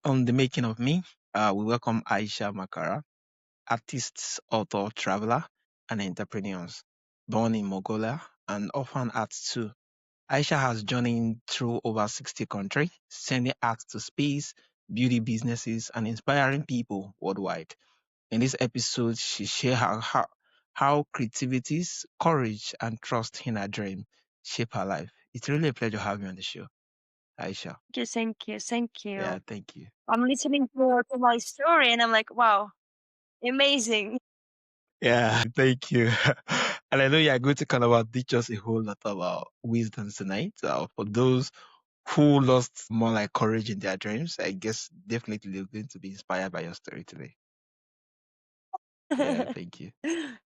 On the making of me, we welcome Aisha Makara, artist, author, traveler, and entrepreneurs. Born in Mongolia and orphan arts too. Aisha has journeyed through over 60 countries, sending art to space, beauty businesses, and inspiring people worldwide. In this episode, she shares how creativities, courage, and trust in her dream shape her life. It's really a pleasure having you on the show, Aisha. Thank Yeah, you. thank you. I'm listening to my story and I'm like, wow, amazing. Yeah, thank you. And I know you're going to kind of teach us a whole lot about wisdom tonight. For those who lost more like courage in their dreams, I guess definitely they're going to be inspired by your story today. Yeah, thank you.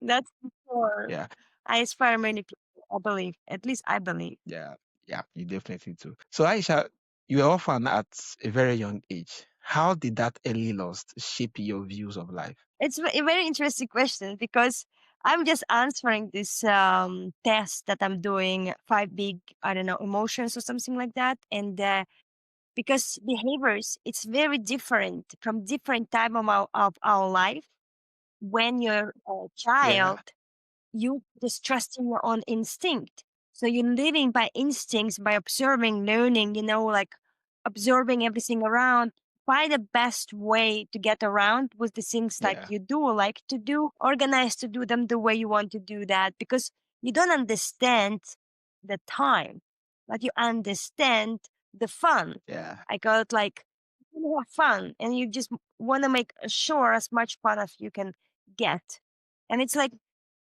That's for Yeah, I inspire many people, I believe. At least I believe. yeah, yeah, you definitely do. So, Aisha, you were orphaned at a very young age. How did that early loss shape your views of life? It's a very interesting question because I'm just answering this test that I'm doing, five big, I don't know, emotions or something like that. And because behaviors, it's very different from different time of our life. When you're a Yeah, child, you just trusting your own instinct. So you're living by instincts, by observing, learning, like absorbing everything around. Find the best way to get around with the things like yeah, you do, like to do, organize to do them the way you want to do that because you don't understand the time, but you understand the fun. yeah, I call it like you have fun and you just want to make sure as much fun as you can get. And it's like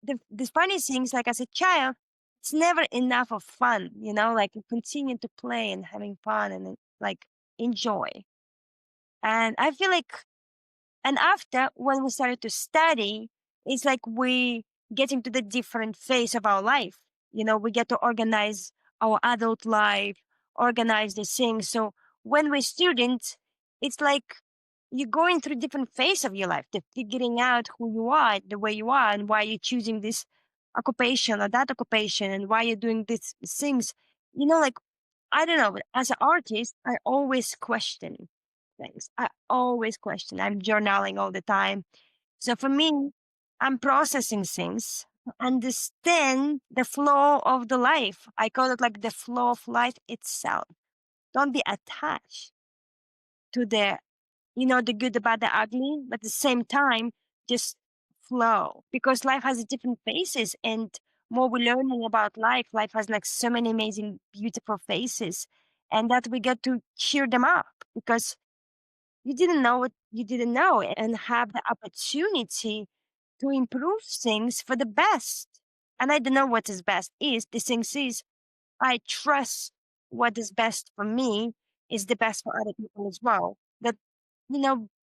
the funny things, like as a child, it's never enough of fun, like you continue to play and having fun and like enjoy. And I feel like, and after when we started to study, it's like we get into the different phase of our life. We get to organize our adult life, organize the things. So when we're students, it's like you're going through different phase of your life, the figuring out who you are, the way you are, and why you're choosing this occupation or that occupation, and why you're doing these things. Like I don't know, but as an artist, I always question things. I always question. I'm journaling all the time. So for me, I'm processing things, understand the flow of the life. I call it like the flow of life itself. Don't be attached to the good, the bad, the ugly, but at the same time, just flow because life has different phases. And more we're learning about life has like so many amazing, beautiful faces, and that we get to cheer them up because you didn't know what you didn't know and have the opportunity to improve things for the best. And I don't know what is best is. The thing is, I trust what is best for me is the best for other people as well. That,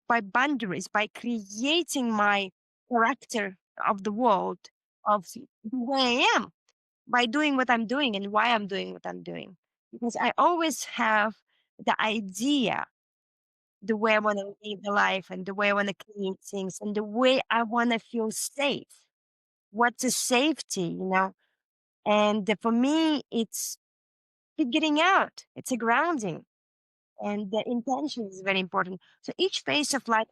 by boundaries, by creating my character of the world, of the way I am, by doing what I'm doing and why I'm doing what I'm doing. Because I always have the idea, the way I want to live the life and the way I want to create things and the way I want to feel safe. What's a safety? And for me, it's figuring out, it's a grounding, and the intention is very important. So each phase of life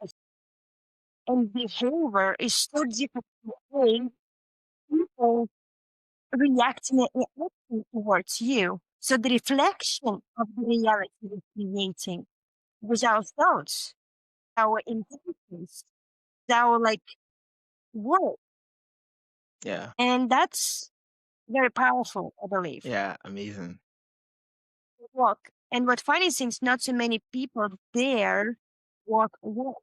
and behavior is so different in the way people reacting and acting towards you. So the reflection of the reality we're creating with our thoughts, our intentions, our like work. yeah, And that's very powerful, I believe. yeah, amazing. Walk. And what funny things, not so many people there walk alone.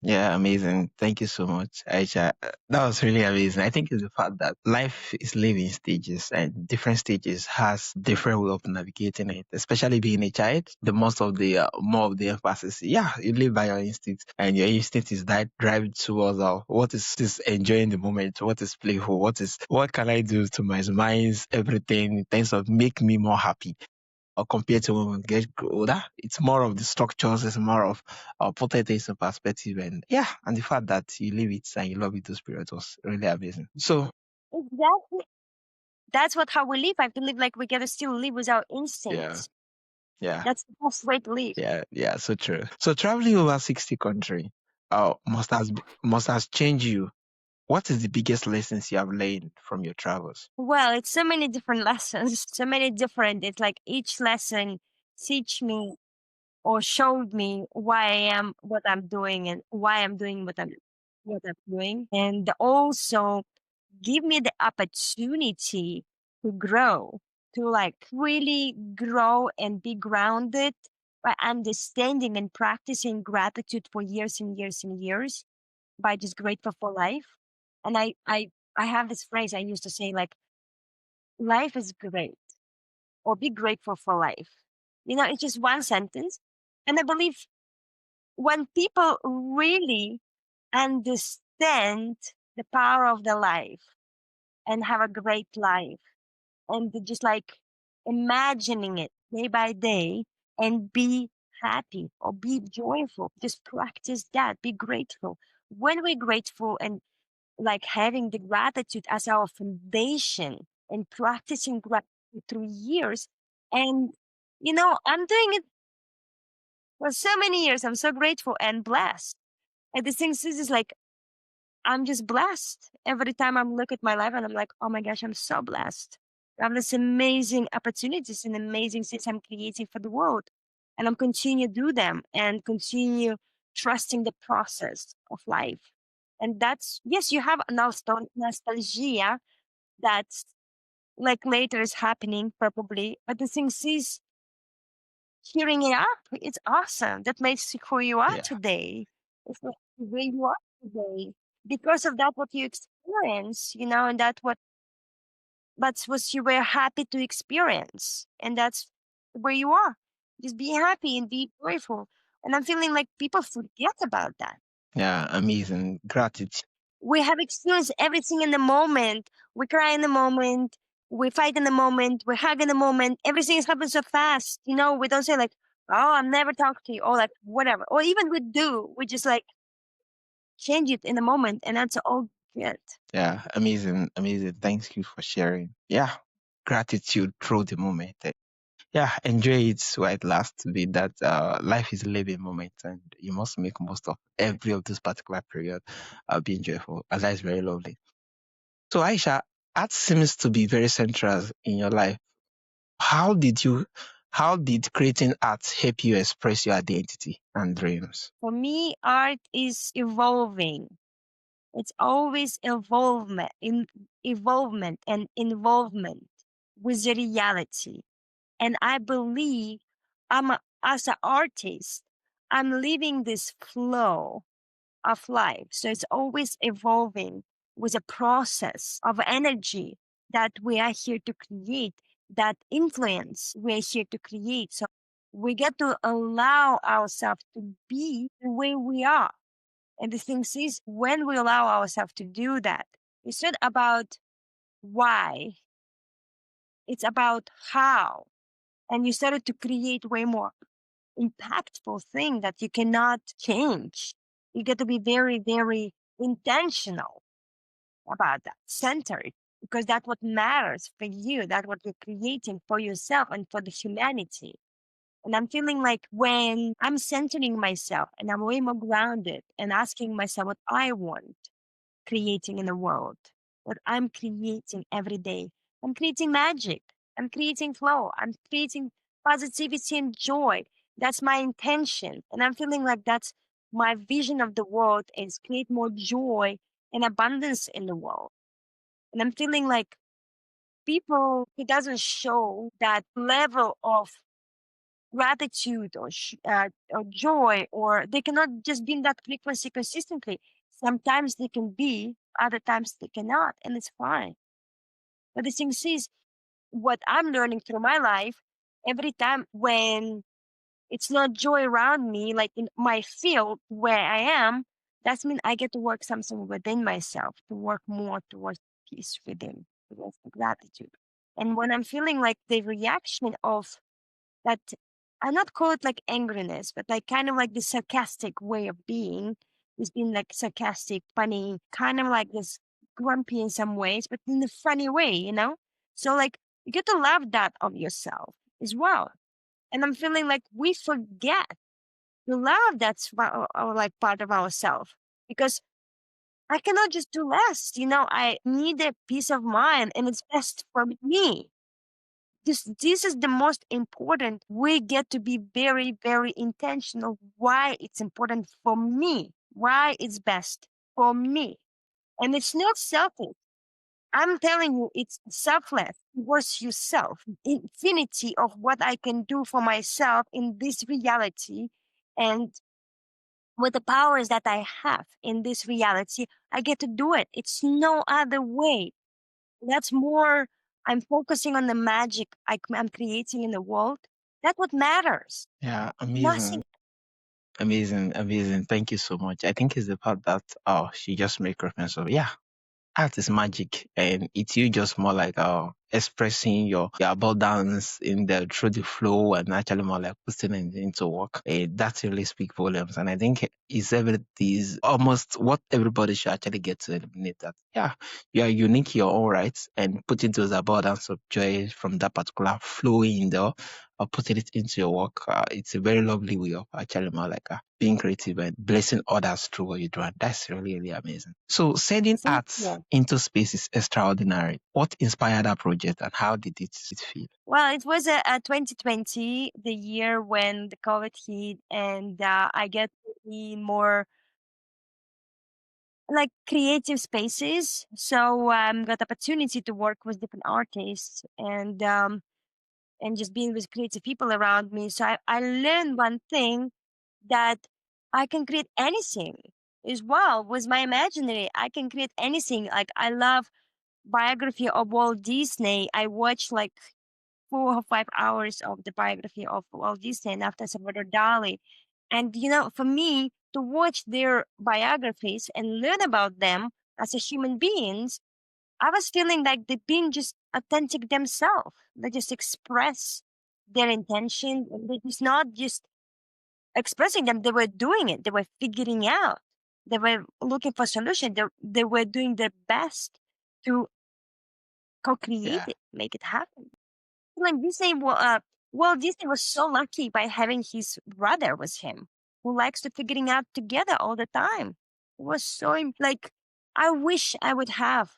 Yeah, amazing. Thank you so much, Aisha. That was really amazing. I think it's the fact that life is living stages and different stages has different way of navigating it, especially being a child. The most of the, more of the emphasis, yeah, you live by your instinct and your instinct is that drive towards what is enjoying the moment, what is playful, what can I do to maximize everything in terms of make me more happy or compared to when we get older, it's more of the structures, it's more of putting things in perspective. And yeah, and the fact that you live it and you love it, those periods was really amazing. So, Exactly. That's what how we live. I believe like we gotta still live with our yeah, instincts. Yeah. That's the best way to live. Yeah. Yeah. So true. So traveling over 60 country, must has changed you. What is the biggest lessons you have learned from your travels? Well, it's so many different lessons, so many different. It's like each lesson teach me or showed me why I am what I'm doing and why I'm doing what I'm doing, and also give me the opportunity to grow, to like really grow and be grounded by understanding and practicing gratitude for years and years and years, by just grateful for life. And I have this phrase I used to say, like, life is great, or be grateful for life. It's just one sentence. And I believe when people really understand the power of the life and have a great life, and just like imagining it day by day and be happy or be joyful, just practice that, be grateful. When we're grateful and like having the gratitude as our foundation and practicing gratitude through years, and I'm doing it for so many years. I'm so grateful and blessed. And the thing is like, I'm just blessed. Every time I look at my life and I'm like, oh my gosh, I'm so blessed. I have this amazing opportunities and amazing things I'm creating for the world. And I'm continue to do them and continue trusting the process of life. And that's, yes, you have a nostalgia that's like later is happening probably. But the thing is, cheering it up, it's awesome. That makes you who you are Yeah. today. It's like the way you are today. Because of that, what you experience, and that's what you were happy to experience. And that's where you are. Just be happy and be grateful. And I'm feeling like people forget about that. Yeah. Amazing. Gratitude. We have experienced everything in the moment. We cry in the moment. We fight in the moment. We hug in the moment. Everything is happening so fast. We don't say like, "Oh, I'll never talk to you," or like whatever. Or even we do. We just like change it in the moment, and that's all good. Yeah. Amazing. Amazing. Thank you for sharing. Yeah. Gratitude through the moment. Yeah, enjoy it while it lasts. Be that life is a living moment, and you must make most of every of this particular period. Being joyful, and that is very lovely. So, Aisha, art seems to be very central in your life. How did you, how did creating art help you express your identity and dreams? For me, art is evolving. It's always evolvement and involvement with the reality. And I believe as an artist, I'm living this flow of life. So it's always evolving with a process of energy that we are here to create, that influence we are here to create. So we get to allow ourselves to be the way we are. And the thing is, when we allow ourselves to do that, it's not about why, it's about how. And you started to create way more impactful thing that you cannot change. You get to be very, very intentional about that, centered, because that's what matters for you. That's what you're creating for yourself and for the humanity. And I'm feeling like when I'm centering myself and I'm way more grounded and asking myself what I want, creating in the world, what I'm creating every day. I'm creating magic. I'm creating flow. I'm creating positivity and joy. That's my intention. And I'm feeling like that's my vision of the world is create more joy and abundance in the world. And I'm feeling like people who doesn't show that level of gratitude or joy, or they cannot just be in that frequency consistently. Sometimes they can be, other times they cannot, and it's fine. But the thing is, what I'm learning through my life, every time when it's not joy around me, like in my field where I am, that's mean I get to work something within myself, to work more towards peace within, towards the gratitude. And when I'm feeling like the reaction of that, I not call it like angriness, but like kind of like the sarcastic way of being. It's been like sarcastic, funny, kind of like this grumpy in some ways, but in a funny way. So like you get to love that of yourself as well. And I'm feeling like we forget to love that's like part of ourselves, because I cannot just do less. I need a peace of mind, and it's best for me. This is the most important. We get to be very, very intentional why it's important for me, why it's best for me. And it's not selfish. I'm telling you, it's selfless towards yourself. Infinity of what I can do for myself in this reality, and with the powers that I have in this reality, I get to do it. It's no other way. That's more, I'm focusing on the magic I'm creating in the world. That's what matters. Yeah, Nothing. amazing. Amazing, amazing. Thank you so much. I think it's the part that she just make reference of. Yeah, art is magic, and it's you just more like expressing your abundance in the through the flow, and actually more like putting it into work. That really speak volumes, and I think is almost what everybody should actually get to eliminate. That yeah, you are unique, you're all right, and putting those abundance of joy from that particular flow in there, or putting it into your work. It's a very lovely way of actually more like being creative and blessing others through what you do. And that's really, really amazing. So sending Thank art you. into space is extraordinary. What inspired that project and how did it feel? Well, it was a 2020, the year when the COVID hit, and I get to be more like creative spaces. So got opportunity to work with different artists, and just being with creative people around me. So I learned one thing, that I can create anything as well with my imaginary. I can create anything. Like I love biography of Walt Disney. I watched like 4 or 5 hours of the biography of Walt Disney and after Salvador Dali. And for me to watch their biographies and learn about them as a human beings, I was feeling like they're being just authentic themselves. They just express their intention. And they just not just expressing them, they were doing it. They were figuring out. They were looking for solution. They were doing their best to co-create Yeah. it, make it happen. Like Disney, well, Disney was so lucky by having his brother with him, who likes to figuring out together all the time. It was so like, I wish I would have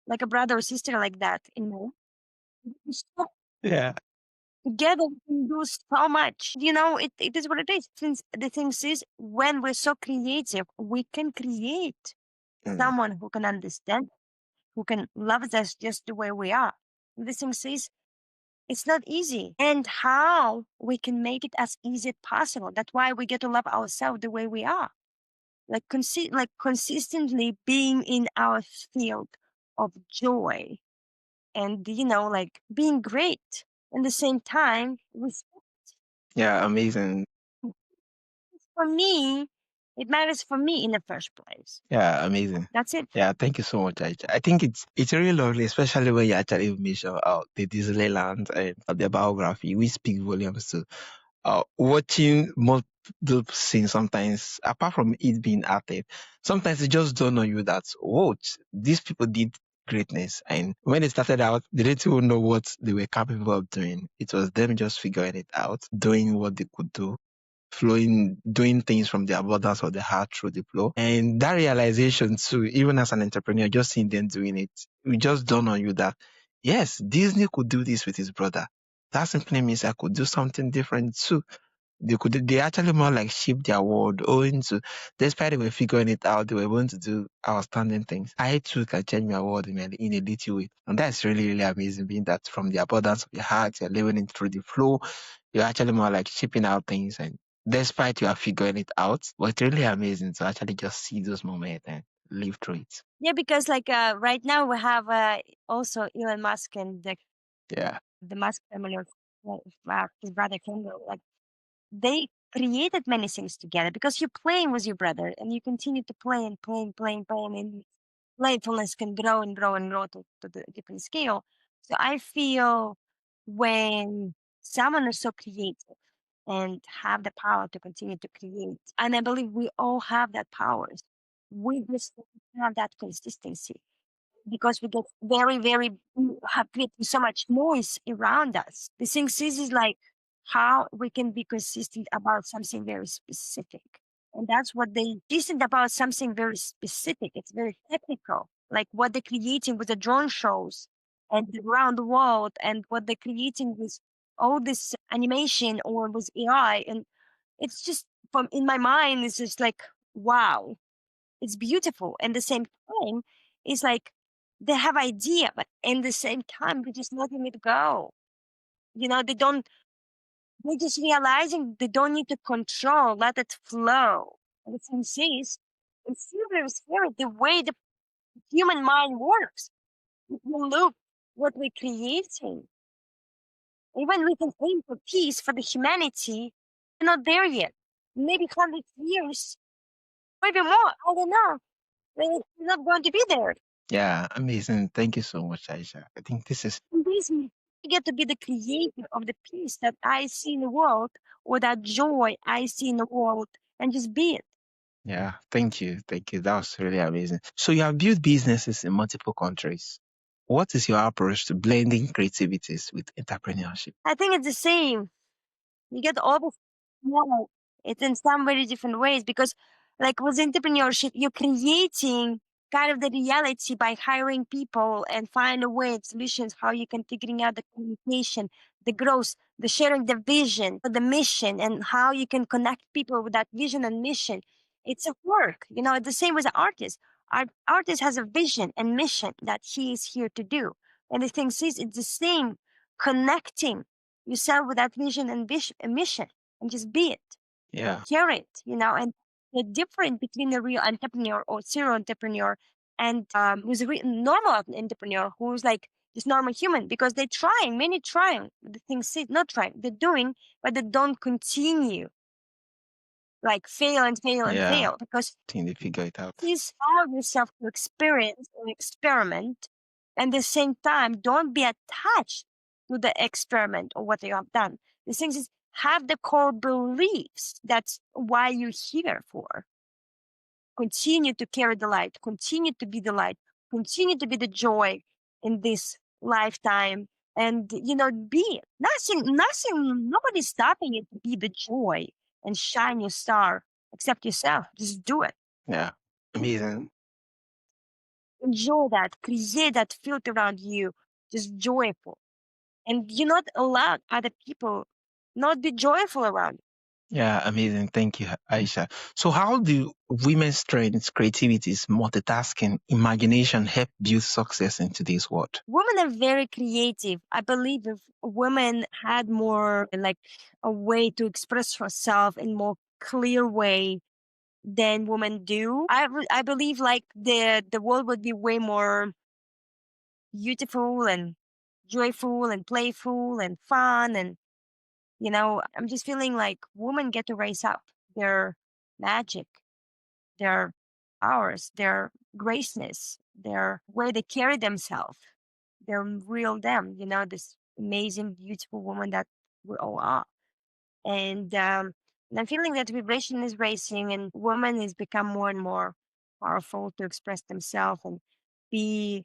like a brother or sister like that. So Yeah. together we can do so much. It is what it is. Since the thing is, when we're so creative, we can create Mm. someone who can understand, who can love us just the way we are. The thing is, it's not easy. And how we can make it as easy as possible. That's why we get to love ourselves the way we are. Like consistently being in our field of joy, and like being great. At the same time, Yeah, amazing. for me, it matters for me in the first place. Yeah, amazing. That's it. Yeah, thank you so much, Aisha. I think it's really lovely, especially when you actually mention the Disneyland and the biography. We speak volumes to watching multiple scenes sometimes, apart from it being acted, sometimes it just dawn on you that, what, these people did greatness. And when they started out, they didn't even know what they were capable of doing. It was them just figuring it out, doing what they could do, flowing, doing things from the abundance of the heart through the flow. And that realization too, even as an entrepreneur, just seeing them doing it, it just dawn on you that, yes, Disney could do this with his brother. That simply means I could do something different too. They actually more like shift their world owing to, despite they were figuring it out, they were able to do outstanding things. I too can change my world in a little way. And that's really, really amazing, being that from the abundance of your heart, you're living it through the flow. You're actually more like shipping out things, and despite you are figuring it out, but it's really amazing to actually just see those moments and live through it. Yeah, because like right now we have also Elon Musk and Yeah. the Musk family of his brother Kendall. Like they created many things together because you're playing with your brother and you continue to play and play and play and play, and playfulness can grow and grow and grow to the different scale. So I feel when someone is so creative and have the power to continue to create, and I believe we all have that powers, we just have that consistency because we get very, very have created so much noise around us. The thing is like how we can be consistent about something very specific. And that's what they decent about something very specific. It's very technical, like what they're creating with the drone shows and around the world, and what they're creating with all this animation or with AI. And it's just from in my mind, it's just like, wow, it's beautiful. And the same time, it's like they have idea, but in the same time, they're just letting it go. They don't, they're just realizing they don't need to control, let it flow. And the thing is, it's still very scary the way the human mind works. If you look what we're creating, even we can aim for peace for the humanity, we're not there yet. Maybe 100 years, maybe more. I don't know. We're not going to be there. Yeah, amazing. Thank you so much, Aisha. I think this is, Amazing. I get to be the creator of the peace that I see in the world, or that joy I see in the world, and just be it. yeah, thank you. Thank you. That was really amazing. So you have built businesses in multiple countries. What is your approach to blending creativities with entrepreneurship? I think it's the same. You get all the yeah, it's in some very different ways because, like with entrepreneurship, you're creating kind of the reality by hiring people and find a way solutions how you can figuring out the communication, the growth, the sharing the vision, the mission, and how you can connect people with that vision and mission. It's a work, it's the same with an artist. Artist has a vision and mission that he is here to do, and the thing is, it's the same, connecting yourself with that vision and mission, and just be it, Yeah, share it, and the difference between a real entrepreneur or serial entrepreneur and who's a normal entrepreneur who's like just normal human, because they're trying, many trying, the things is not trying, they're doing, but they don't continue, like fail and fail and yeah. fail, because I think they figure it out. please allow yourself to experience and experiment. And at the same time, don't be attached to the experiment or what you have done. The thing is, have the core beliefs. That's why you're here for. Continue to carry the light, continue to be the light, continue to be the joy in this lifetime. And, be nothing, nobody's stopping you to be the joy and shine your star except yourself. Just do it. Yeah, amazing. Enjoy that, create that field around you, just joyful. And you not allow other people not be joyful around you. Yeah, amazing. Thank you, Aisha. So how do women's strengths, creativities, multitasking, imagination help build success in today's world? Women are very creative. I believe if women had more like a way to express herself in more clear way than women do, I believe like the world would be way more beautiful and joyful and playful and fun. And I'm just feeling like women get to raise up their magic, their powers, their graceness, their way they carry themselves, their real them, this amazing, beautiful woman that we all are. And I'm feeling that vibration is raising, and women is become more and more powerful to express themselves and be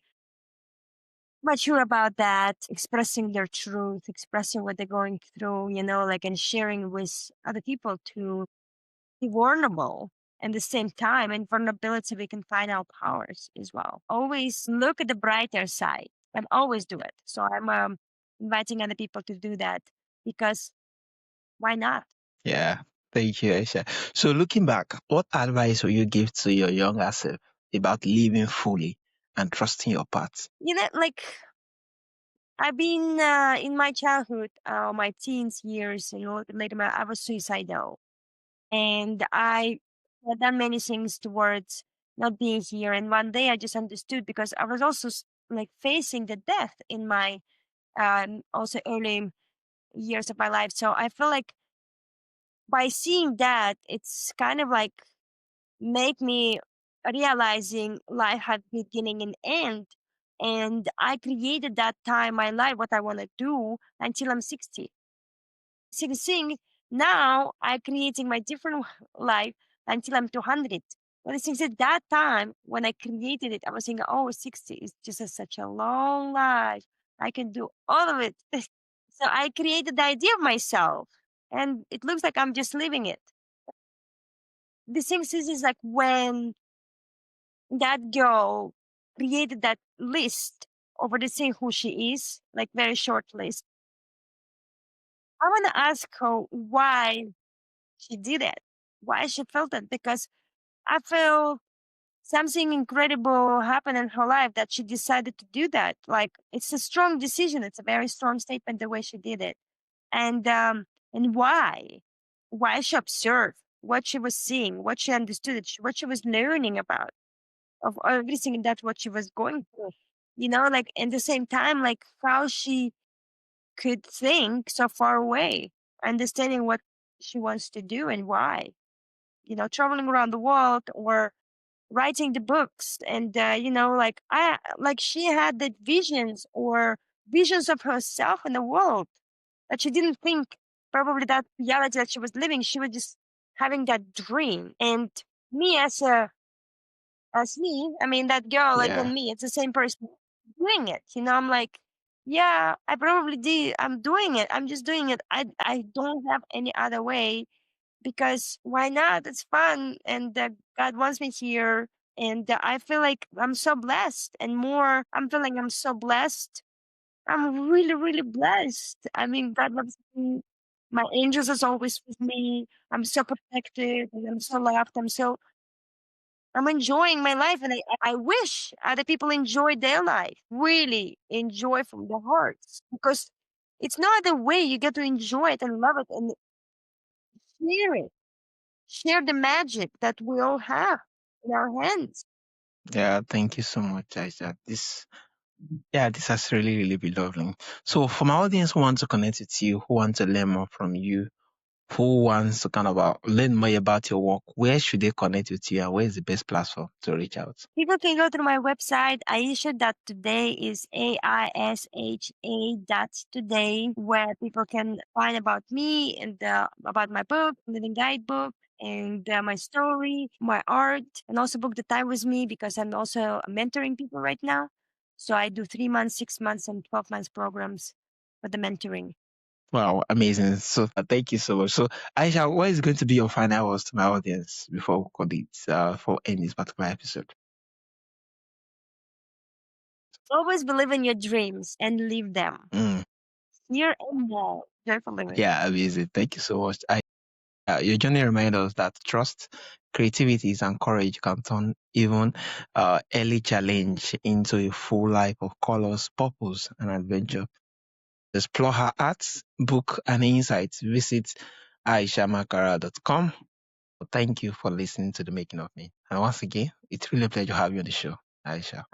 mature about that, expressing their truth, expressing what they're going through, like, and sharing with other people to be vulnerable. And the same time, in vulnerability, we can find our powers as well. Always look at the brighter side and always do it. So I'm inviting other people to do that, because why not? Yeah, thank you, Aisha. So looking back, what advice will you give to your younger self about living fully and trusting your path? Like I've been in my childhood, my teens years, later, I was suicidal, and I had done many things towards not being here. And one day I just understood, because I was also like facing the death in my also early years of my life. So I feel like by seeing that, it's kind of like make me realizing life had beginning and end. And I created that time my life what I want to do until I'm 60. Thing now I creating my different life until I'm 200. But the thing is, at that time when I created it, I was thinking, oh, 60 is just such a long life. I can do all of it. So I created the idea of myself, and it looks like I'm just living it. The thing is like when that girl created that list over the thing who she is, like very short list. I want to ask her why she did it, why she felt it, because I feel something incredible happened in her life that she decided to do that. Like it's a strong decision. It's a very strong statement the way she did it, and why? Why she observed what she was seeing, what she understood, what she was learning about of everything that what she was going through. Like in the same time, like how she could think so far away, understanding what she wants to do and why. Traveling around the world or writing the books, and like she had the visions of herself in the world that she didn't think probably that reality that she was living. She was just having that dream. And me as me, I mean that girl like Yeah. and me, it's the same person doing it. I'm like, yeah, I probably did. I'm doing it. I'm just doing it. I don't have any other way, because why not? It's fun, and God wants me here, and I feel like I'm so blessed. And more, I'm feeling I'm so blessed. I'm really, really blessed. I mean, God loves me. My angels is always with me. I'm so protected, and I'm so loved. I'm enjoying my life, and I wish other people enjoy their life. Really enjoy from their hearts, because it's no other way you get to enjoy it and love it and share it. Share the magic that we all have in our hands. Yeah, thank you so much, Aisha. This has really, really been lovely. So for my audience who want to connect with you, who want to learn more from you, who wants to kind of learn more about your work, where should they connect with you and where is the best platform to reach out? People can go to my website, Aisha.today is AISHA dot today, where people can find about me and about my book, living guidebook, and my story, my art, and also book the time with me because I'm also mentoring people right now. So I do 3 months, 6 months, and 12 months programs for the mentoring. Wow, amazing. So thank you so much. So Aisha, what is going to be your final words to my audience before we call it for end this particular episode? Always believe in your dreams and live them. Mm, Here and now. Joyful living. yeah, amazing. Thank you so much. Your journey reminds us that trust, creativity, and courage can turn even early challenge into a full life of colors, purpose, and adventure. Explore her arts, book, and insights. Visit aishamakara.com. Thank you for listening to The Making of Me. And once again, it's really a pleasure having you on the show, Aisha.